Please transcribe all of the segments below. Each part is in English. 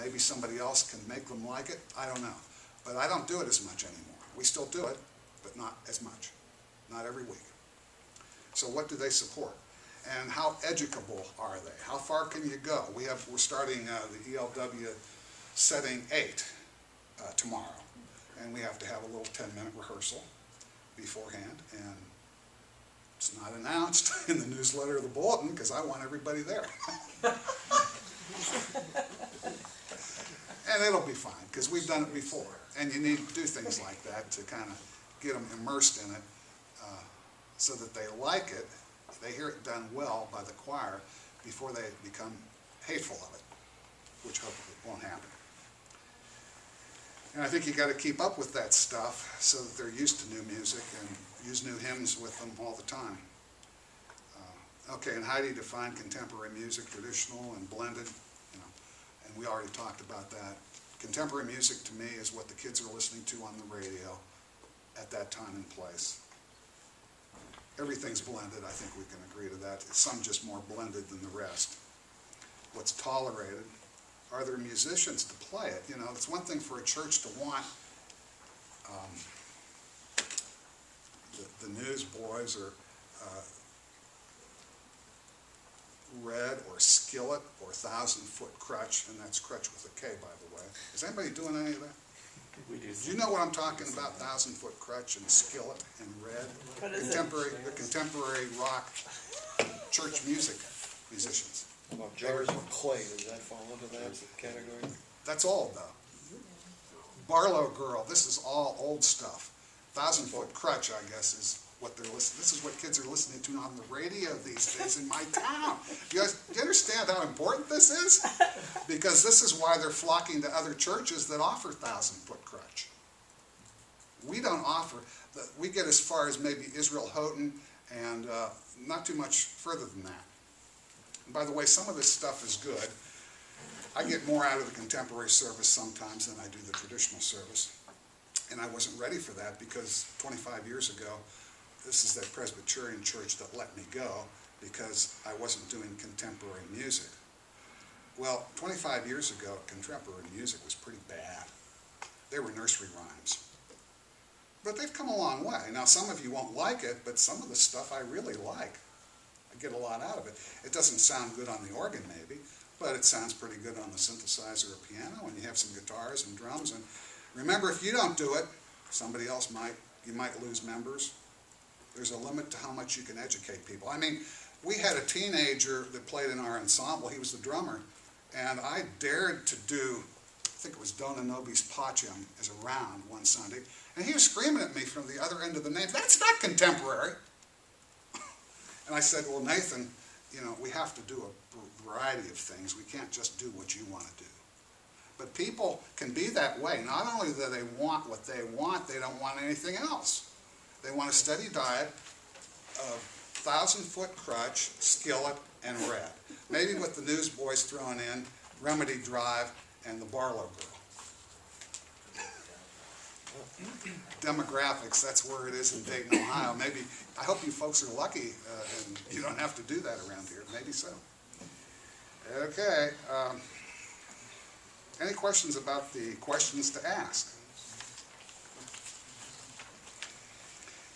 Maybe somebody else can make them like it. I don't know. But I don't do it as much anymore. We still do it, but not as much. Not every week. So what do they support? And how educable are they? How far can you go? We're starting the ELW setting 8 tomorrow. And we have to have a little 10-minute rehearsal beforehand. And it's not announced in the newsletter or the bulletin because I want everybody there. And it'll be fine because we've done it before. And you need to do things like that to kind of get them immersed in it so that they like it. They hear it done well by the choir before they become hateful of it, which hopefully won't happen. And I think you got to keep up with that stuff so that they're used to new music and use new hymns with them all the time. Okay, and how do you define contemporary music, traditional and blended? You know, and we already talked about that. Contemporary music to me is what the kids are listening to on the radio at that time and place. Everything's blended, I think we can agree to that. Some just more blended than the rest. What's tolerated? Are there musicians to play it? You know, it's one thing for a church to want the newsboys or Red or Skillet or 1,000-Foot Crutch, and that's Crutch with a K, by the way. Is anybody doing any of that? We do. Do you know what I'm talking about? 1,000-Foot Crutch and Skillet and Red? The contemporary rock church music musicians. About Jars of Clay, does that fall into that category? That's old, though. Barlow Girl, this is all old stuff. 1,000-Foot Crutch, I guess, is what they're listening. This is what kids are listening to on the radio these days in my town. Do you understand how important this is? Because this is why they're flocking to other churches that offer 1,000-Foot Crutch. We don't offer. We get as far as maybe Israel Houghton and not too much further than that. And by the way, some of this stuff is good. I get more out of the contemporary service sometimes than I do the traditional service. And I wasn't ready for that because 25 years ago, this is that Presbyterian church that let me go because I wasn't doing contemporary music. Well, 25 years ago, contemporary music was pretty bad. They were nursery rhymes. But they've come a long way. Now, some of you won't like it, but some of the stuff I really like. I get a lot out of it. It doesn't sound good on the organ, maybe, but it sounds pretty good on the synthesizer or piano, and you have some guitars and drums. And remember, if you don't do it, somebody else might. You might lose members. There's a limit to how much you can educate people. I mean, we had a teenager that played in our ensemble. He was the drummer. And I dared to do, I think it was Dona Nobis Pacem as a round one Sunday. And he was screaming at me from the other end of the nave, "That's not contemporary." And I said, "Well, Nathan, you know, we have to do a variety of things. We can't just do what you want to do." But people can be that way. Not only do they want what they want, they don't want anything else. They want a steady diet of 1,000-Foot Crutch, Skillet, and Red. Maybe with the newsboys thrown in, Remedy Drive, and the Barlow Girl. Demographics, that's where it is in Dayton, Ohio. Maybe, I hope you folks are lucky and you don't have to do that around here. Maybe so. Okay. Any questions about the questions to ask?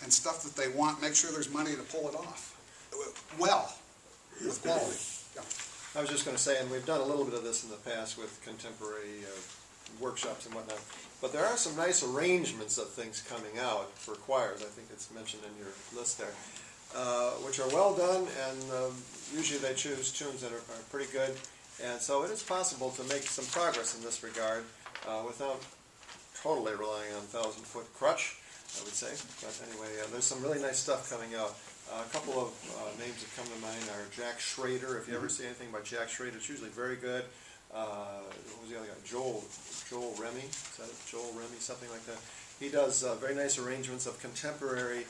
And stuff that they want, make sure there's money to pull it off. Well, with quality. Yeah. I was just going to say, and we've done a little bit of this in the past with contemporary workshops and whatnot, but there are some nice arrangements of things coming out for choirs. I think it's mentioned in your list there, which are well done, and usually they choose tunes that are pretty good. And so it is possible to make some progress in this regard without totally relying on 1,000-Foot Crutch, I would say. But anyway, there's some really nice stuff coming out. A couple of names that come to mind are Jack Schrader. If you ever see anything by Jack Schrader, it's usually very good. What was the other guy? Joel Remy. Is that it? Joel Remy, something like that. He does very nice arrangements of contemporary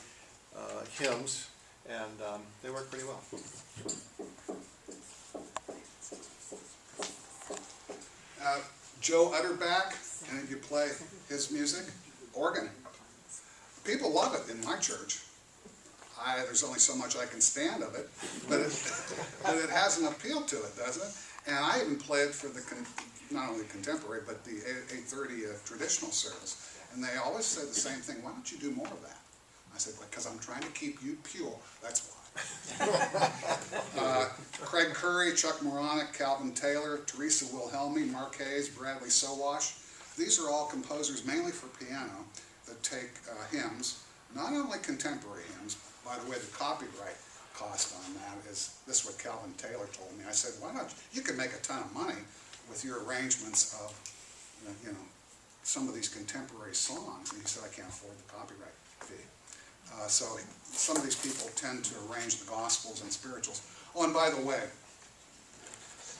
hymns, and they work pretty well. Joe Utterback, any of you play his music? Organ. People love it in my church. There's only so much I can stand of it, but it has an appeal to it, doesn't it? And I even play it for the not only contemporary, but the 8:30 traditional service. And they always say the same thing, why don't you do more of that? I said, because I'm trying to keep you pure, that's why. Craig Curry, Chuck Moronic, Calvin Taylor, Teresa Wilhelmi, Mark Hayes, Bradley Sowash. These are all composers, mainly for piano, that take hymns, not only contemporary hymns. By the way, the copyright cost on that is, this is what Calvin Taylor told me. I said, why not, you can make a ton of money with your arrangements of, you know, some of these contemporary songs. And he said, I can't afford the copyright fee. So some of these people tend to arrange the Gospels and spirituals. Oh, and by the way,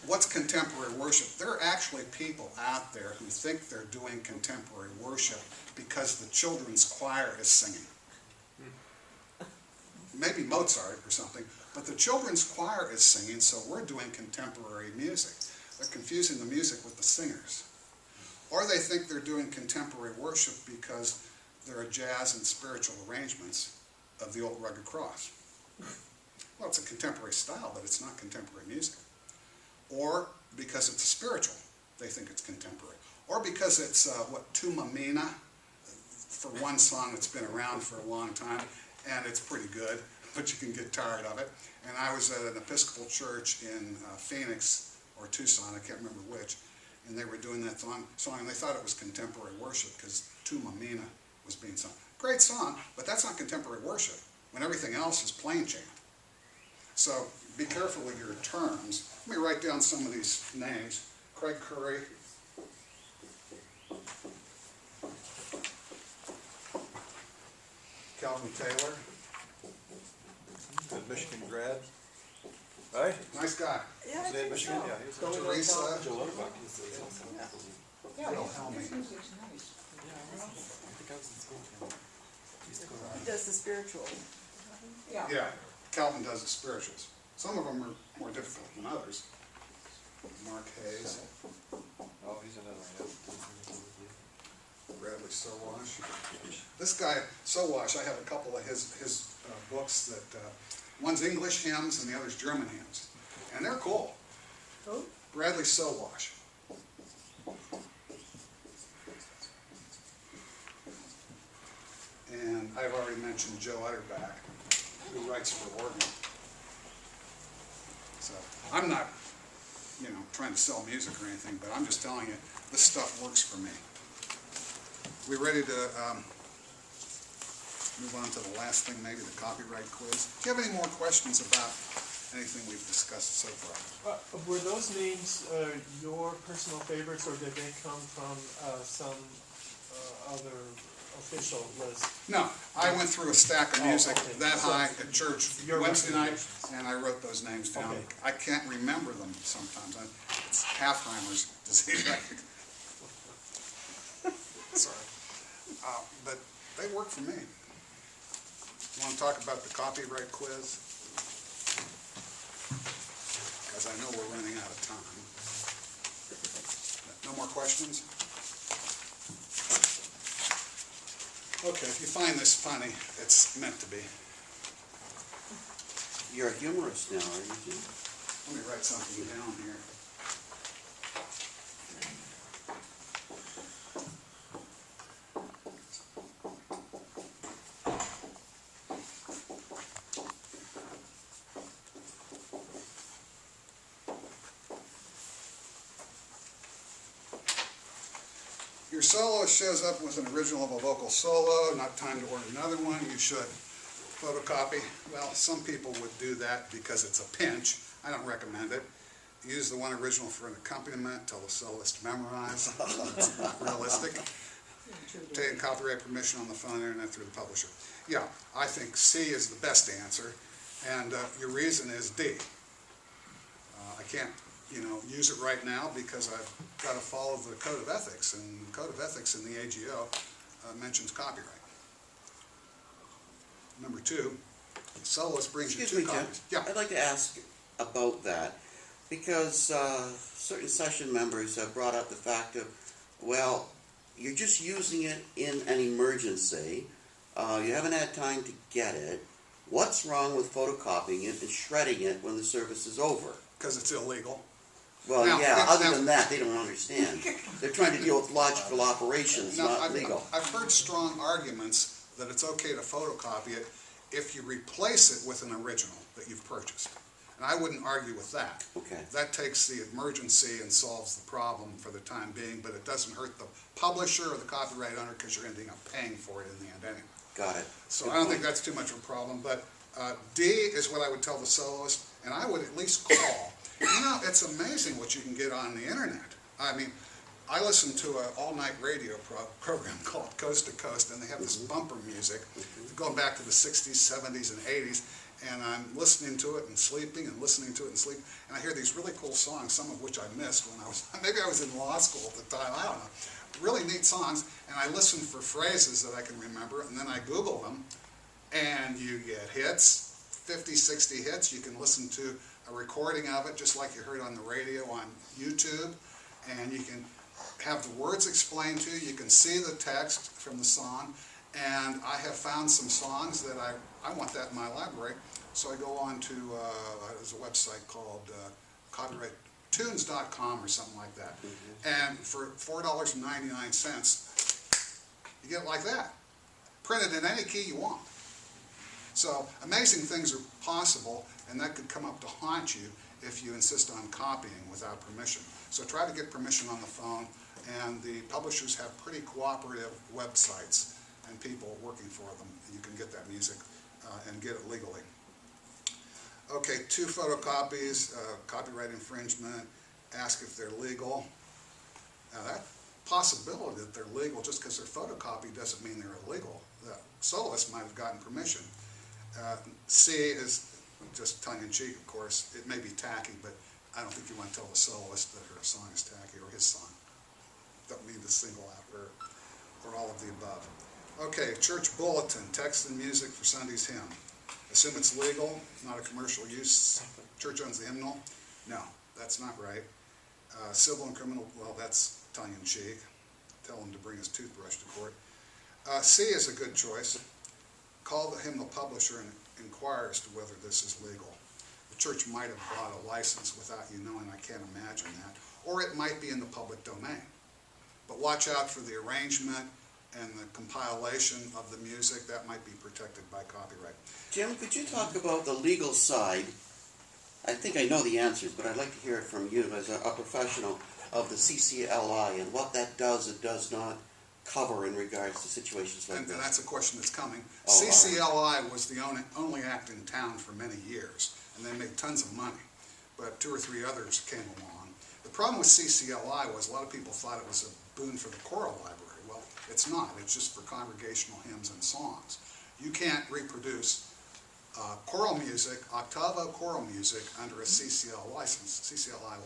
what's contemporary worship? There are actually people out there who think they're doing contemporary worship because the children's choir is singing. Maybe Mozart or something, but the children's choir is singing, so we're doing contemporary music. They're confusing the music with the singers. Or they think they're doing contemporary worship because there are jazz and spiritual arrangements of the old rugged cross. Well, it's a contemporary style, but it's not contemporary music. Or because it's spiritual, they think it's contemporary. Or because it's, Tuma Mina, for one song that's been around for a long time, and it's pretty good, but you can get tired of it. And I was at an Episcopal church in Phoenix, or Tucson, I can't remember which, and they were doing that song, and they thought it was contemporary worship because Tuma Mina was being sung. Great song, but that's not contemporary worship when everything else is plain chant. So be careful with your terms. Let me write down some of these names. Craig Curry. Calvin Taylor. Good Michigan grad. Right? Nice guy. Yeah, I Is he in think Michigan? so. Yeah, he's Teresa. Yeah, Wilhelmi. his music's nice. He does the spiritual. Yeah. Yeah, Calvin does the spirituals. Some of them are more difficult than others. Mark Hayes, Oh, he's another one. Bradley Sowash. This guy, Sowash, I have a couple of his books that, one's English hymns and the other's German hymns. And they're cool. Who? Bradley Sowash. And I've already mentioned Joe Utterback, who writes for organ. So I'm not, trying to sell music or anything, but I'm just telling you, this stuff works for me. We ready to move on to the last thing, maybe the copyright quiz? Do you have any more questions about anything we've discussed so far? Were those names your personal favorites, or did they come from some other official list? No, I went through a stack of music okay. that So, high at church your Wednesday night, recommendations. and I wrote those names down. Okay. I can't remember them sometimes. It's Alzheimer's disease. Sorry. But they work for me. You want to talk about the copyright quiz? Because I know we're running out of time. No more questions? Okay, if you find this funny, it's meant to be. You're a humorist now, are you, Jim? Let me write something down here. Your solo shows up with an original of a vocal solo, not time to order another one, you should photocopy. Well, some people would do that because it's a pinch. I don't recommend it. Use the one original for an accompaniment, tell the soloist to memorize. It's not realistic. Obtain copyright permission on the phone, internet, through the publisher. Yeah, I think C is the best answer, and your reason is D. I can't use it right now because I've got to follow the Code of Ethics, and the Code of Ethics in the AGO mentions copyright. Number 2, the soloist brings you Excuse 2 me, Jim. copies. Yeah. I'd like to ask about that, because certain session members have brought up the fact of, well, you're just using it in an emergency. You haven't had time to get it. What's wrong with photocopying it and shredding it when the service is over? Because it's illegal. Well, Now, yeah, now- other than that, they don't understand. They're trying to deal with logical operations, Now, not legal. I've heard strong arguments that it's okay to photocopy it if you replace it with an original that you've purchased. And I wouldn't argue with that. Okay. That takes the emergency and solves the problem for the time being, but it doesn't hurt the publisher or the copyright owner because you're ending up paying for it in the end anyway. Got it. So Good I don't think point. that's too much of a problem, but D is what I would tell the soloist, and I would at least call. You know, it's amazing what you can get on the internet. I mean, I listen to an all-night radio program called Coast to Coast, and they have this bumper music going back to the 60s, 70s, and 80s, and I'm listening to it and sleeping and listening to it and sleeping, and I hear these really cool songs, some of which I missed when I was, maybe I was in law school at the time, I don't know. Really neat songs, and I listen for phrases that I can remember, and then I Google them, and you get hits, 50, 60 hits. You can listen to a recording of it just like you heard on the radio on YouTube, and you can have the words explained to you. You can see the text from the song, and I have found some songs that I want that in my library, so I go on to, there's a website called copyrighttunes.com or something like that, and for $4.99, you get it like that, printed in any key you want. So amazing things are possible, and that could come up to haunt you if you insist on copying without permission. So try to get permission on the phone, and the publishers have pretty cooperative websites and people working for them. You can get that music and get it legally. Okay, 2 photocopies, copyright infringement, ask if they're legal. Now that possibility that they're legal just because they're photocopied doesn't mean they're illegal. The soloist might have gotten permission. C is just tongue-in-cheek, of course. It may be tacky, but I don't think you want to tell the soloist that her song is tacky, or his song. Don't mean to single out her, or all of the above. Okay, church bulletin, text and music for Sunday's hymn. Assume it's legal, not a commercial use. Church owns the hymnal. No, that's not right. Civil and criminal, well, that's tongue-in-cheek. Tell him to bring his toothbrush to court. C is a good choice. Call the hymnal publisher and inquire as to whether this is legal. The church might have bought a license without you knowing, I can't imagine that. Or it might be in the public domain. But watch out for the arrangement and the compilation of the music. That might be protected by copyright. Jim, could you talk about the legal side? I think I know the answers, but I'd like to hear it from you as a professional of the CCLI and what that does and does not cover in regards to situations like And this. that's a question that's coming. Oh, CCLI was the only act in town for many years, and they made tons of money, but 2 or 3 others came along. The problem with CCLI was a lot of people thought it was a boon for the choral library. Well, it's not. It's just for congregational hymns and songs. You can't reproduce choral music, octavo choral music, under a CCLI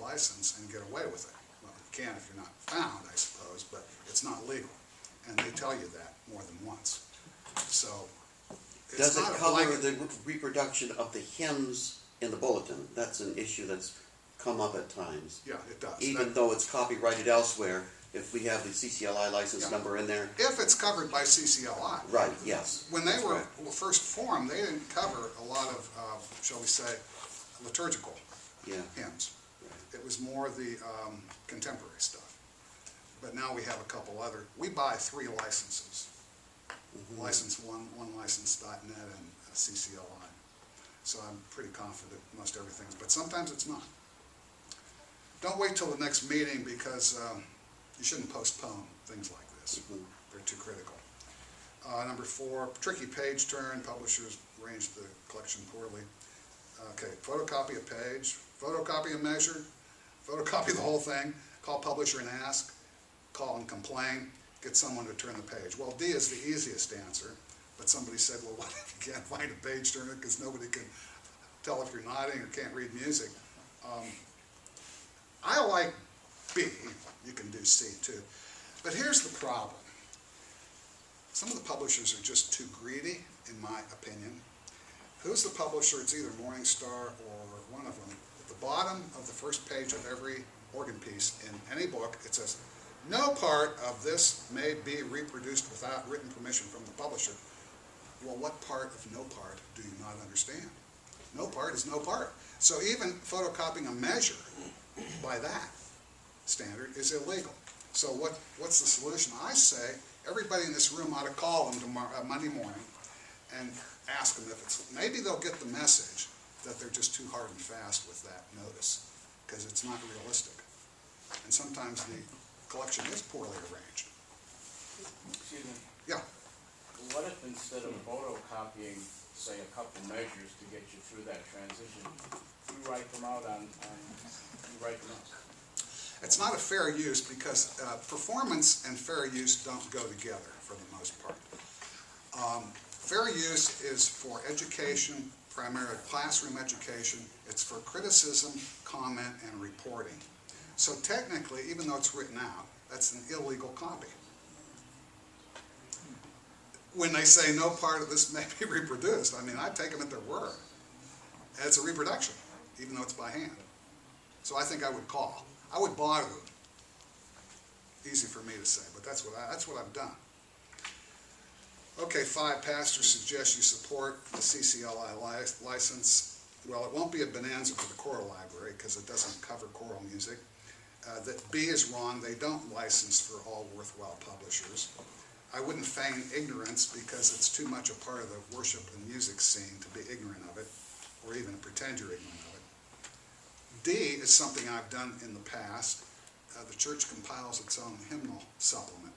license and get away with it. Well, you can if you're not found, I suppose, but it's not legal. And they tell you that more than once. So, it's Does it not a cover blanket. the reproduction of the hymns in the bulletin? That's an issue that's come up at times. Yeah, it does. Even though it's copyrighted elsewhere, if we have the CCLI license Yeah. number in there. If it's covered by CCLI. Right, yes. When they That's were right. first formed, they didn't cover a lot of, shall we say, liturgical Yeah. hymns. It was more the contemporary stuff. But now we have a couple other. We buy 3 licenses. License 1, license.net, and CCLI. So I'm pretty confident most everything's, but sometimes it's not. Don't wait till the next meeting because you shouldn't postpone things like this. They're too critical. Number 4, tricky page turn. Publishers arranged the collection poorly. Okay, photocopy a page, photocopy a measure, photocopy the whole thing, call publisher and ask, call and complain, get someone to turn the page. Well, D is the easiest answer, but somebody said, well, what if you can't find a page turner because nobody can tell if you're nodding or can't read music? I like B, you can do C too, but here's the problem. Some of the publishers are just too greedy, in my opinion. Who's the publisher? It's either Morningstar or one of them. At the bottom of the first page of every organ piece in any book, it says, no part of this may be reproduced without written permission from the publisher. Well, what part of no part do you not understand? No part is no part. So even photocopying a measure by that standard, is illegal. So what's the solution? I say everybody in this room ought to call them tomorrow, Monday morning, and ask them if it's, maybe they'll get the message that they're just too hard and fast with that notice, because it's not realistic. And sometimes the collection is poorly arranged. Excuse me, Yeah, what if instead of photocopying, say, a couple measures to get you through that transition, you write them out you write them out? it's not a fair use because performance and fair use don't go together for the most part. Fair use is for education, primarily classroom education. It's for criticism, comment, and reporting. So technically, even though it's written out, that's an illegal copy. When they say no part of this may be reproduced, I mean, I take them at their word. And it's a reproduction, even though it's by hand. So I think I would call. I would bother them. Easy for me to say, but that's what I've done. Okay, 5, pastors suggest you support the CCLI license. Well, it won't be a bonanza for the choral library because it doesn't cover choral music. That B is wrong. They don't license for all worthwhile publishers. I wouldn't feign ignorance because it's too much a part of the worship and music scene to be ignorant of it, or even pretend you're ignorant of it. D is something I've done in the past. The church compiles its own hymnal supplement.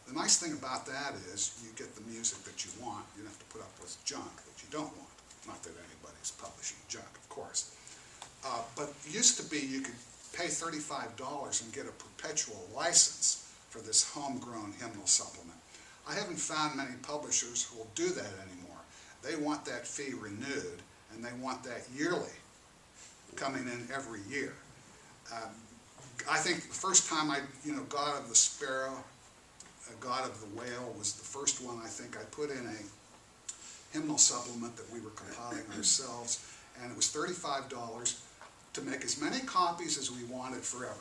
The nice thing about that is you get the music that you want. You don't have to put up with junk that you don't want. Not that anybody's publishing junk, of course. But it used to be you could pay $35 and get a perpetual license for this homegrown hymnal supplement. I haven't found many publishers who will do that anymore. They want that fee renewed, and they want that yearly, coming in every year. I think the first time God of the Sparrow, God of the Whale was the first one I think I put in a hymnal supplement that we were compiling ourselves, and it was $35 to make as many copies as we wanted forever.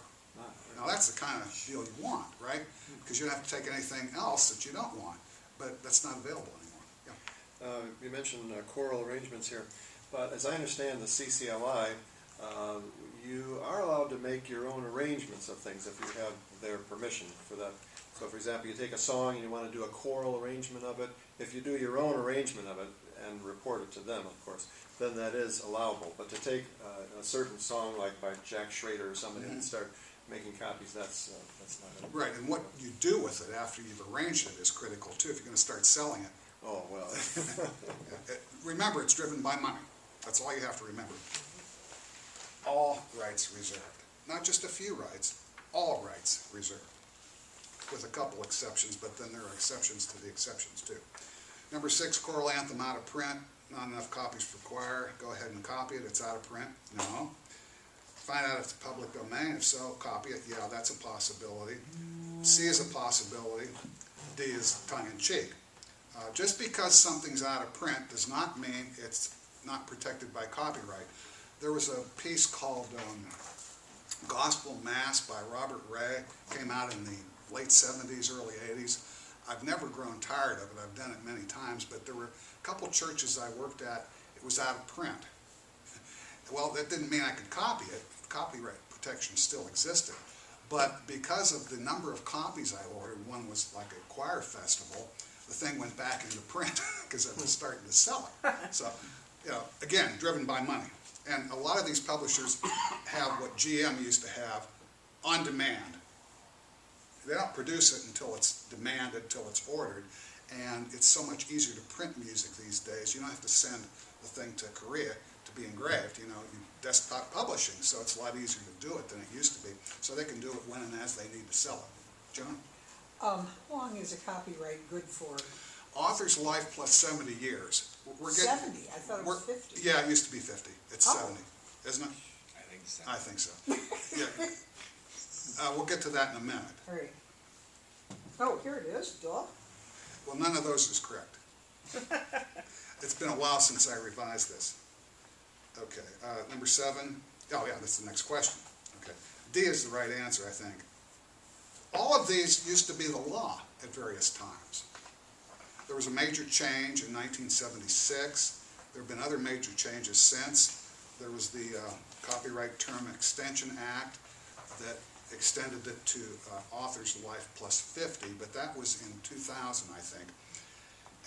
Now that's the kind of deal you want, right? Because you don't have to take anything else that you don't want, but that's not available anymore. Yeah. You mentioned choral arrangements here, but as I understand the CCLI, you are allowed to make your own arrangements of things if you have their permission for that. So for example, you take a song and you want to do a choral arrangement of it. If you do your own arrangement of it and report it to them, of course, then that is allowable. But to take a certain song like by Jack Schrader or somebody and start making copies, that's not Right, and what you do with it after you've arranged it is critical too, if you're going to start selling it. Oh, well. Remember, it's driven by money. That's all you have to remember. All rights reserved. Not just a few rights, all rights reserved. With a couple exceptions, but then there are exceptions to the exceptions too. Number 6, choral anthem out of print. Not enough copies for choir. Go ahead and copy it. It's out of print. No. Find out if it's public domain. If so, copy it. Yeah, that's a possibility. C is a possibility. D is tongue-in-cheek. Just because something's out of print does not mean it's not protected by copyright. There was a piece called Gospel Mass by Robert Ray. Came out in the late 70s, early 80s. I've never grown tired of it. I've done it many times, but there were a couple churches I worked at, it was out of print. Well, that didn't mean I could copy it. Copyright protection still existed. But because of the number of copies I ordered, one was like a choir festival, the thing went back into print because I was starting to sell it. So, again, driven by money. And a lot of these publishers have what GM used to have, on demand. They don't produce it until it's demanded, until it's ordered, and it's so much easier to print music these days. You don't have to send the thing to Korea to be engraved, you desktop publishing, so it's a lot easier to do it than it used to be. So they can do it when and as they need to sell it. John? How long is a copyright good for? Author's life plus 70 years. We're getting, 70? I thought it was 50. Yeah, it used to be 50. It's Oh. 70, isn't it? I think so. I think so. Yeah. We'll get to that in a minute. All right. Oh, here it is, duh. Well, none of those is correct. It's been a while since I revised this. Okay, number 7. Oh yeah, that's the next question. Okay, D is the right answer, I think. All of these used to be the law at various times. There was a major change in 1976. There have been other major changes since. There was the Copyright Term Extension Act. that extended it to author's life plus 50, but that was in 2000, I think.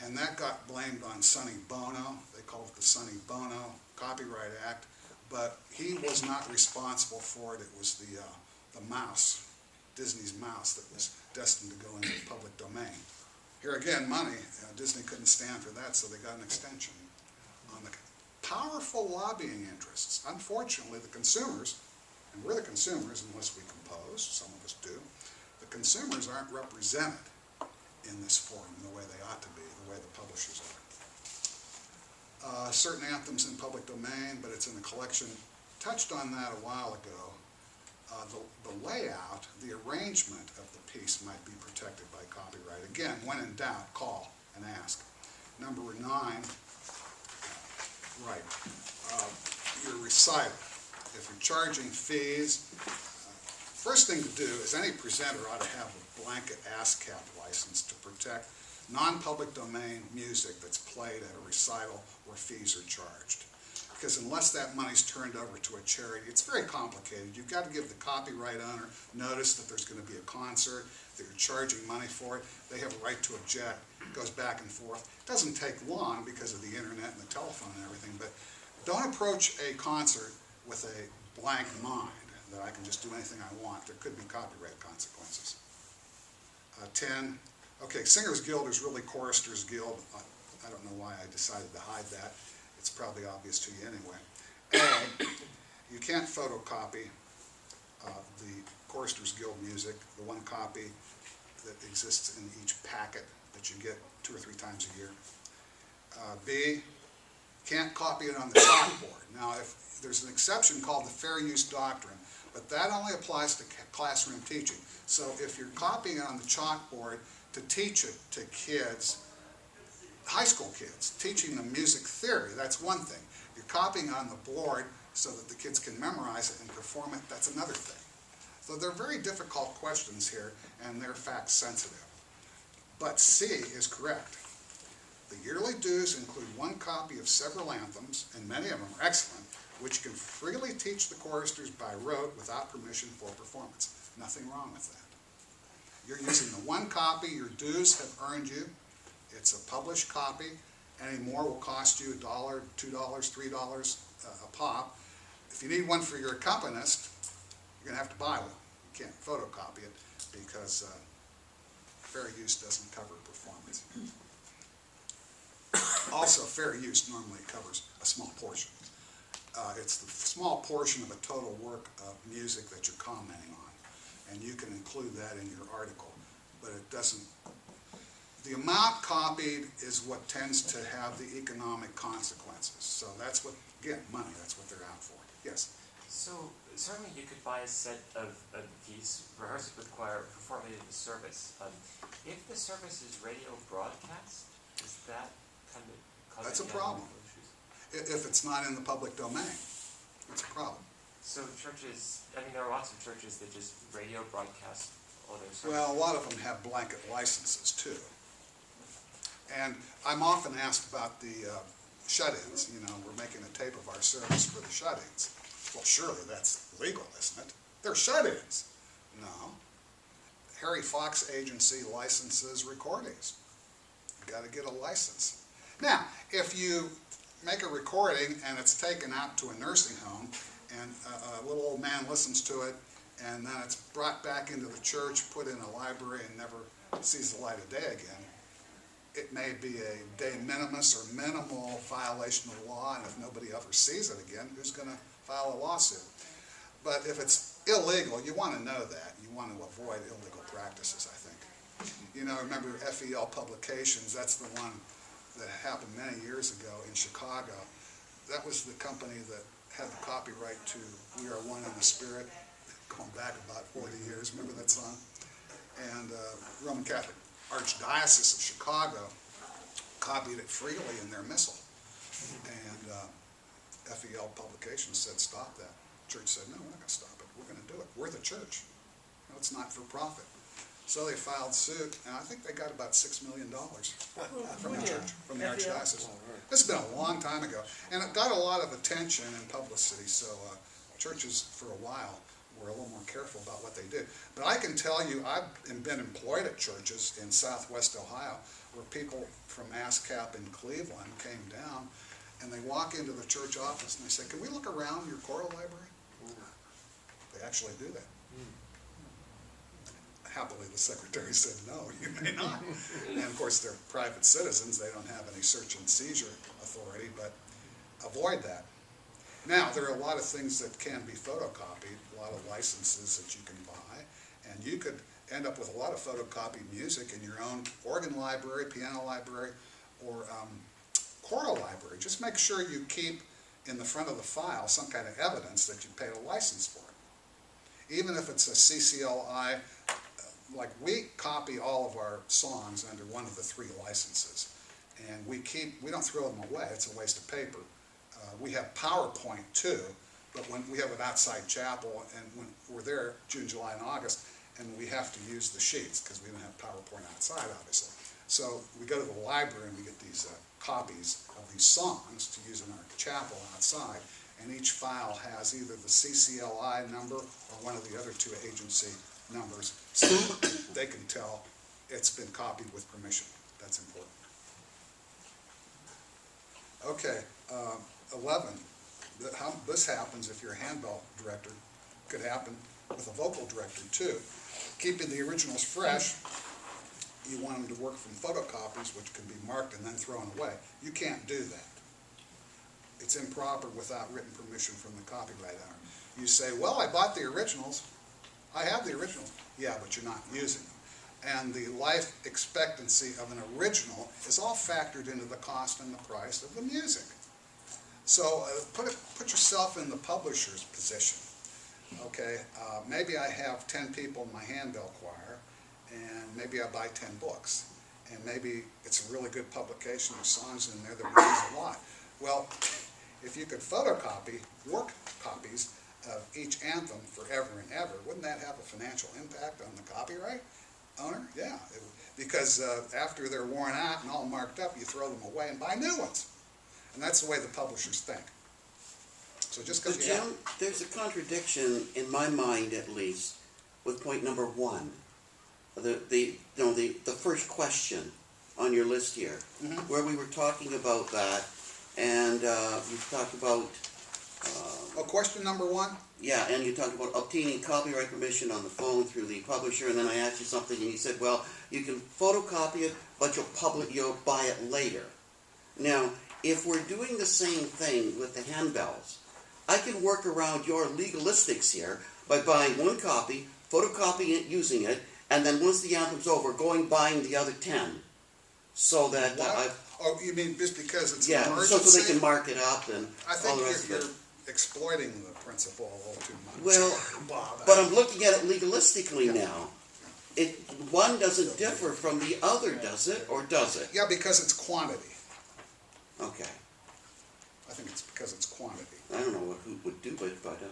And that got blamed on Sonny Bono. They called it the Sonny Bono Copyright Act, but he was not responsible for it. It was the mouse, Disney's mouse, that was destined to go into the public domain. Here again, money. Disney couldn't stand for that, so they got an extension on the powerful lobbying interests. Unfortunately, the consumers, and we're the consumers unless we compose, some of us do, the consumers aren't represented in this forum the way they ought to be, the way the publishers are. Certain anthems in public domain, but it's in the collection. Touched on that a while ago. The layout, the arrangement of the piece might be protected by copyright. Again, when in doubt, call and ask. Number 9, right, your recital. If you're charging fees, first thing to do is any presenter ought to have a blanket ASCAP license to protect non-public domain music that's played at a recital where fees are charged. Because unless that money's turned over to a charity, it's very complicated. You've got to give the copyright owner notice that there's going to be a concert, that you're charging money for it. They have a right to object. It goes back and forth. It doesn't take long because of the internet and the telephone and everything, but don't approach a concert with a blank mind that I can just do anything I want. There could be copyright consequences. 10, okay, Singers Guild is really Choristers Guild. I don't know why I decided to hide that. It's probably obvious to you anyway. You can't photocopy the Choristers Guild music, the one copy that exists in each packet that you get 2 or 3 times a year. B, can't copy it on the chalkboard. Now, if there's an exception called the fair use doctrine, but that only applies to classroom teaching. So if you're copying it on the chalkboard to teach it to kids, high school kids, teaching them music theory, that's one thing. You're copying on the board so that the kids can memorize it and perform it, that's another thing. So they're very difficult questions here, and they're fact sensitive. But C is correct. The yearly dues include one copy of several anthems, and many of them are excellent, which can freely teach the choristers by rote without permission for performance. Nothing wrong with that. You're using the one copy your dues have earned you. It's a published copy. Any more will cost you $1, $2, $3 a pop. If you need one for your accompanist, you're going to have to buy one. You can't photocopy it because fair use doesn't cover performance. Also, fair use normally covers a small portion. It's the small portion of a total work of music that you're commenting on, and you can include that in your article, but it doesn't. The amount copied is what tends to have the economic consequences. So that's what, again, money, that's what they're out for. Yes? So certainly you could buy a set of these, rehearse it with choir, perform it in the service. If the service is radio broadcast, is that kind of cause That's a any problem. issues? If it's not in the public domain, it's a problem. So churches, I mean, there are lots of churches that just radio broadcast all their services. Well, a lot of them have blanket licenses too. And I'm often asked about the shut-ins. You know, we're making a tape of our service for the shut-ins. Well, surely that's legal, isn't it? They're shut-ins. No. Harry Fox Agency licenses recordings. You've got to get a license. Now, if you make a recording and it's taken out to a nursing home and a little old man listens to it and then it's brought back into the church, put in a library and never sees the light of day again, it may be a de minimis or minimal violation of the law, and if nobody ever sees it again, who's going to file a lawsuit? But if it's illegal, you want to know that. You want to avoid illegal practices, I think. You know, remember FEL Publications, that's the one that happened many years ago in Chicago. That was the company that had the copyright to We Are One in the Spirit, going back about 40 years. Remember that song? And Roman Catholic Archdiocese of Chicago copied it freely in their missal. And FEL Publications said, stop that. The church said, no, we're not going to stop it. We're going to do it. We're the church. No, it's not for profit. So they filed suit, and I think they got about $6 million from the church, from the Archdiocese. This has been a long time ago. And it got a lot of attention and publicity, so churches for a while were a little more careful about what they did. But I can tell you, I've been employed at churches in southwest Ohio where people from ASCAP in Cleveland came down and they walk into the church office and they say, "Can we look around your choral library?" They actually do that. Happily, the secretary said, "No, you may not." And of course, they're private citizens. They don't have any search and seizure authority, but avoid that. Now, there are a lot of things that can be photocopied, a lot of licenses that you can buy, and you could end up with a lot of photocopied music in your own organ library, piano library, or choral library. Just make sure you keep in the front of the file some kind of evidence that you paid a license for it. Even if it's a CCLI, like we copy all of our songs under one of the 3 licenses, and we don't throw them away. It's a waste of paper. We have PowerPoint too, but when we have an outside chapel, and when we're there June, July, and August, and we have to use the sheets because we don't have PowerPoint outside, obviously. So we go to the library and we get these copies of these songs to use in our chapel outside, and each file has either the CCLI number or one of the other 2 agency numbers, so they can tell it's been copied with permission. That's important. Okay, 11. How this happens if you're a handbell director, could happen with a vocal director too. Keeping the originals fresh, you want them to work from photocopies, which can be marked and then thrown away. You can't do that. It's improper without written permission from the copyright owner. You say, "Well, I bought the originals. I have the originals." Yeah, but you're not using them. And the life expectancy of an original is all factored into the cost and the price of the music. So put yourself in the publisher's position. Okay, maybe I have 10 people in my handbell choir, and maybe I buy 10 books, and maybe it's a really good publication. There's songs in there that we use a lot. Well, if you could photocopy work copies of each anthem forever and ever, wouldn't that have a financial impact on the copyright owner? Yeah, because after they're worn out and all marked up, you throw them away and buy new ones. And that's the way the publishers think. So just because you have... Jim, there's a contradiction, in my mind at least, with point number 1. The first question on your list here, where we were talking about that, and you talked about... question number 1? Yeah, and you talked about obtaining copyright permission on the phone through the publisher, and then I asked you something, and you said, well, you can photocopy it, but you'll buy it later. Now, if we're doing the same thing with the handbells, I can work around your legalistics here by buying 1 copy, photocopying it, using it, and then once the anthem's over, buying the other 10. So that Oh, you mean just because it's yeah, an emergency? so they can mark it up and I think all the rest of it. you're exploiting the principle a little too much. Well, Bob, but I'm looking at it legalistically now. One doesn't differ from the other, does it? Or does it? Yeah, because it's quantity. Okay. I think it's because it's quantity. I don't know who would do it, but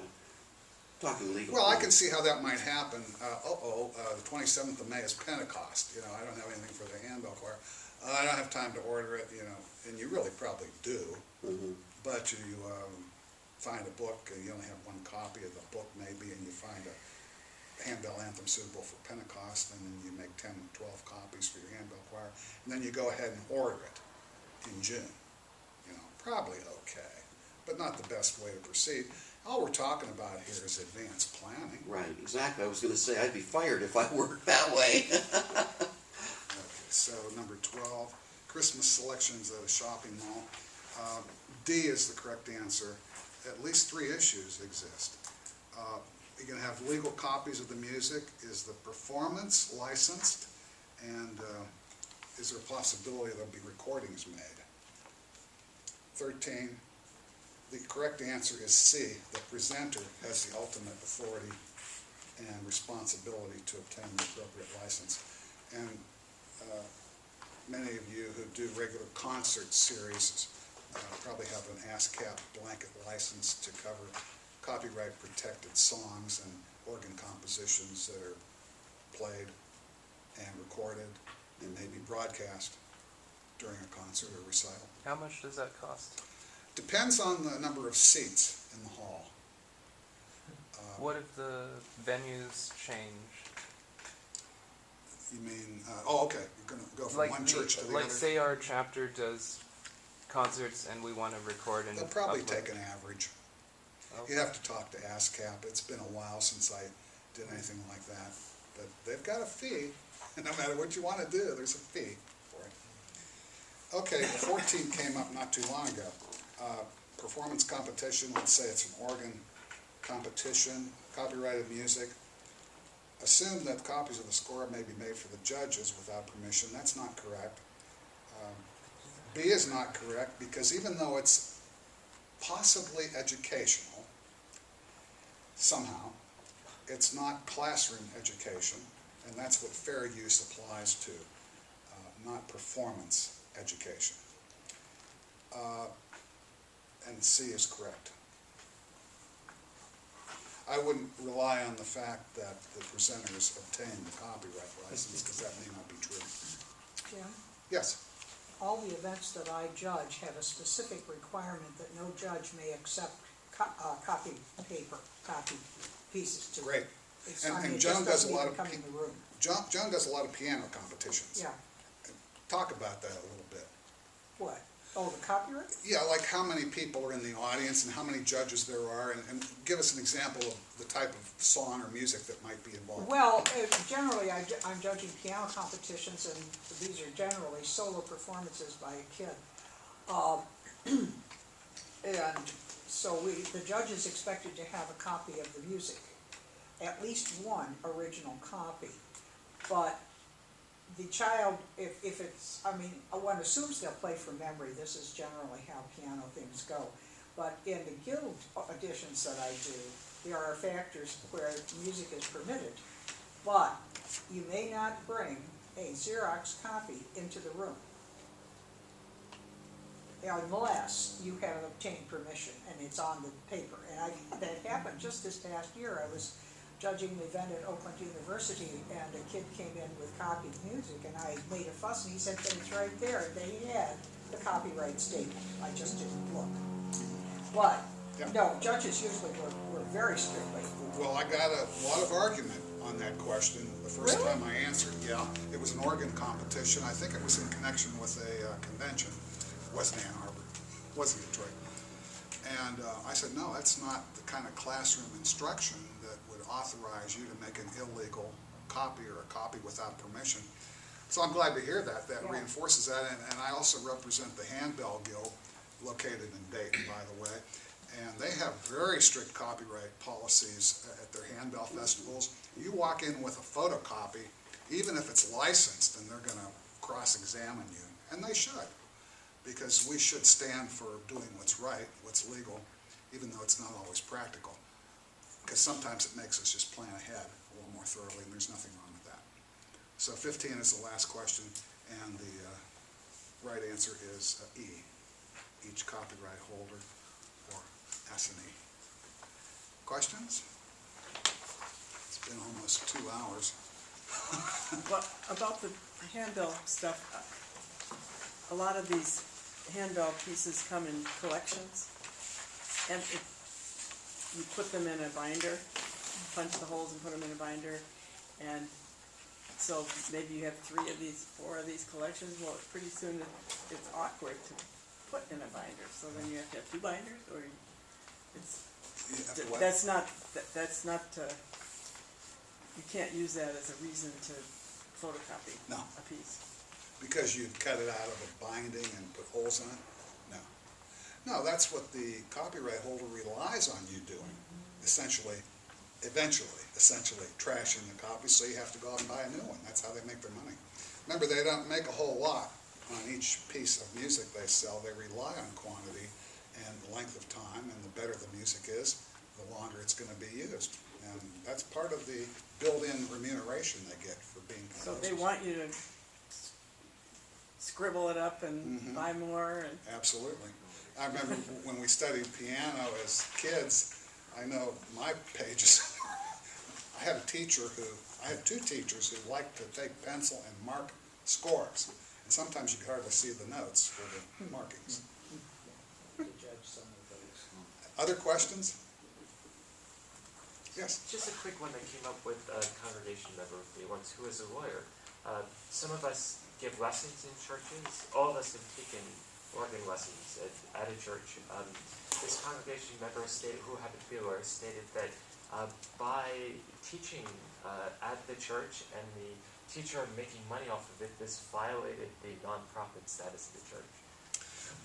talking legal. Well, I can see how that might happen. The 27th of May is Pentecost. You know, I don't have anything for the handbell choir. I don't have time to order it, you know, and you really probably do. But you find a book, and you only have 1 copy of the book maybe, and you find a handbell anthem suitable for Pentecost, and then you make 10, 12 copies for your handbell choir, and then you go ahead and order it in June. You know, probably okay, but not the best way to proceed. All we're talking about here is advanced planning. Right, exactly. I was going to say I'd be fired if I worked that way. Okay, so number 12, Christmas selections at a shopping mall. D is the correct answer. At least 3 issues exist. You're going to have legal copies of the music. Is the performance licensed? And is there a possibility there'll be recordings made? 13, the correct answer is C. The presenter has the ultimate authority and responsibility to obtain the appropriate license. And many of you who do regular concert series probably have an ASCAP blanket license to cover copyright protected songs and organ compositions that are played and recorded and maybe broadcast during a concert or recital. How much does that cost? Depends on the number of seats in the hall. What if the venues change? You mean, okay, you're gonna go from one church to the like other? say our chapter does concerts and we want to record and They'll probably upload. take an average. Okay. You have to talk to ASCAP. It's been a while since I did anything like that. But they've got a fee. No matter what you want to do, there's a fee for it. Okay, 14 came up not too long ago. Performance competition, let's say it's an organ competition, copyrighted music. Assume that copies of the score may be made for the judges without permission. That's not correct. B is not correct because even though it's possibly educational, somehow, it's not classroom education, and that's what fair use applies to, not performance education. And C is correct. I wouldn't rely on the fact that the presenters obtained the copyright license, because that may not be true. Jim, Yes? all the events that I judge have a specific requirement that no judge may accept copy paper, copy pieces to. Great. It's, And- I mean, and it Joan just does doesn't a lot even of come pe- in the room. John does a lot of piano competitions. Yeah, Talk about that a little bit. what? Oh, the copyright? Yeah, like how many people are in the audience and how many judges there are, and give us an example of the type of song or music that might be involved. Well, generally, I'm judging piano competitions, and these are generally solo performances by a kid. And so the judge is expected to have a copy of the music, at least one original copy. But the child, if it's, I mean, one assumes they'll play from memory. This is generally how piano things go. But in the guild auditions that I do, there are factors where music is permitted. But you may not bring a Xerox copy into the room unless you have obtained permission and it's on the paper. And that happened just this past year. I was judging an event at Oakland University, and a kid came in with copied music, and I made a fuss, and he said, "But it's right there." And they had the copyright statement. I just didn't look. But, Yeah. no, judges usually were very strictly. Well, I got a lot of argument on that question the first Really? time I answered. Yeah, it was an organ competition. I think it was in connection with a convention. It wasn't Ann Arbor, it wasn't Detroit. And I said, no, that's not the kind of classroom instruction that would authorize you to make an illegal copy or a copy without permission. So I'm glad to hear that. That Yeah. reinforces that. And I also represent the Handbell Guild, located in Dayton, by the way. And they have very strict copyright policies at their handbell festivals. You walk in with a photocopy, even if it's licensed, and they're going to cross-examine you. And they should, because we should stand for doing what's right, what's legal, even though it's not always practical. Because sometimes it makes us just plan ahead a little more thoroughly, and there's nothing wrong with that. So 15 is the last question, and the right answer is E, each copyright holder, or S&E. Questions? It's been almost 2 hours. Well, about the handbell stuff, a lot of these handbell pieces come in collections, and you put them in a binder, punch the holes and put them in a binder, and so maybe you have 3 of these, 4 of these collections. Well, pretty soon it's awkward to put in a binder, so then you have to have 2 binders, or it's, You have to what? that's not, you can't use that as a reason to photocopy No. a piece. Because you'd cut it out of a binding and put holes in it? No. No, that's what the copyright holder relies on you doing, eventually trashing the copy, so you have to go out and buy a new one. That's how they make their money. Remember, they don't make a whole lot on each piece of music they sell. They rely on quantity and length of time, and the better the music is, the longer it's going to be used. And that's part of the built-in remuneration they get for being So composers. they want you to scribble it up and buy more, and Absolutely. I remember when we studied piano as kids, I know my pages, I had 2 teachers who liked to take pencil and mark scores. And sometimes you could hardly see the notes for the markings. To judge some of those. Other questions? Yes. Just a quick one that came up with a congregation member of me once who is a lawyer. Some of us give lessons in churches. All of us have taken organ lessons at a church. This congregation member stated, who happened to be a lawyer, stated that by teaching at the church and the teacher making money off of it, this violated the nonprofit status of the church.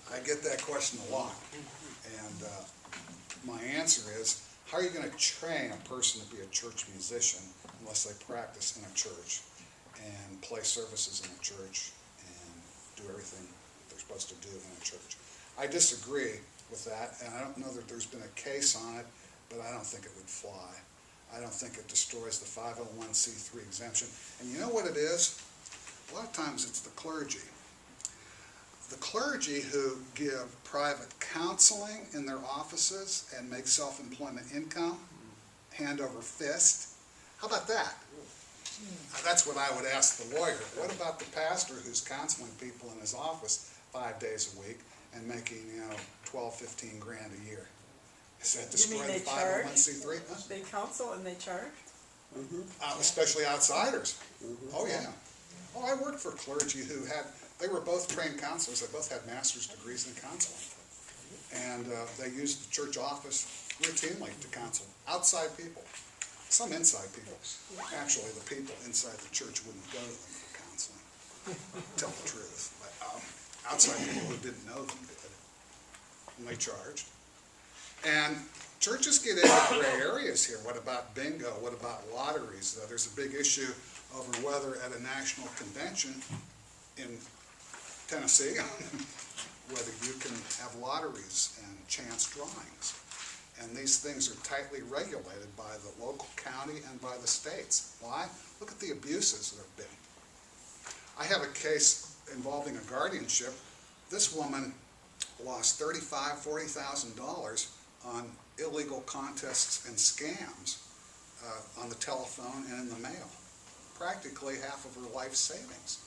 I get that question a lot, and my answer is, how are you going to train a person to be a church musician unless they practice in a church and play services in a church and do everything they're supposed to do in a church? I disagree with that, and I don't know that there's been a case on it, but I don't think it would fly. I don't think it destroys the 501c3 exemption. And you know what it is? A lot of times it's the clergy. The clergy who give private counseling in their offices and make self-employment income, hand over fist. How about that? That's what I would ask the lawyer. What about the pastor who's counseling people in his office 5 days a week and making, 12, 15 grand a year? Is that You mean destroy the they charge? 501c3? Huh? They counsel and they charge? Especially outsiders. Oh, yeah. Oh, I worked for clergy who they were both trained counselors. They both had master's degrees in counseling. And they used the church office routinely to counsel outside people. Some inside people. Actually, the people inside the church wouldn't go to them for counseling, to tell the truth. But outside people who didn't know them did. And they charged. And churches get into gray areas here. What about bingo? What about lotteries? There's a big issue over whether at a national convention in Tennessee, whether you can have lotteries and chance drawings. And these things are tightly regulated by the local county and by the states. Why? Look at the abuses there have been. I have a case involving a guardianship. This woman lost $35,000, $40,000 on illegal contests and scams on the telephone and in the mail. Practically half of her life savings.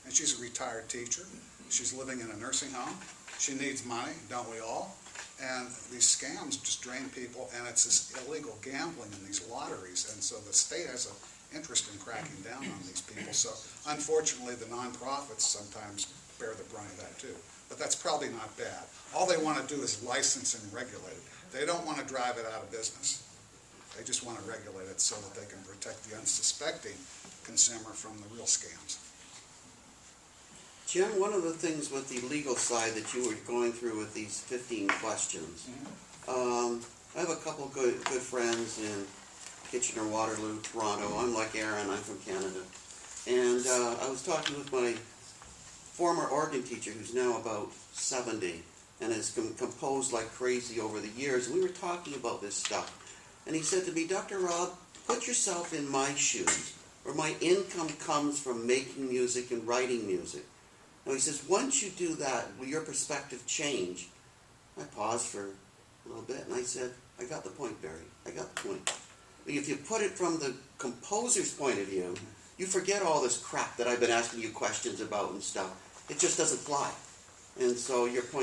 And she's a retired teacher. She's living in a nursing home. She needs money, don't we all? And these scams just drain people, and it's this illegal gambling in these lotteries. And so the state has an interest in cracking down on these people. So unfortunately, the nonprofits sometimes bear the brunt of that too. But that's probably not bad. All they want to do is license and regulate it. They don't want to drive it out of business. They just want to regulate it so that they can protect the unsuspecting consumer from the real scams. Jim, one of the things with the legal side that you were going through with these 15 questions, I have a couple good friends in Kitchener, Waterloo, Toronto. I'm like Aaron, I'm from Canada. And I was talking with my former organ teacher who's now about 70 and has composed like crazy over the years. And we were talking about this stuff. And he said to me, Dr. Rob, put yourself in my shoes, where my income comes from making music and writing music. Now he says, once you do that, will your perspective change? I paused for a little bit and I said, I got the point, Barry. I got the point. If you put it from the composer's point of view, you forget all this crap that I've been asking you questions about and stuff. It just doesn't fly. And so your point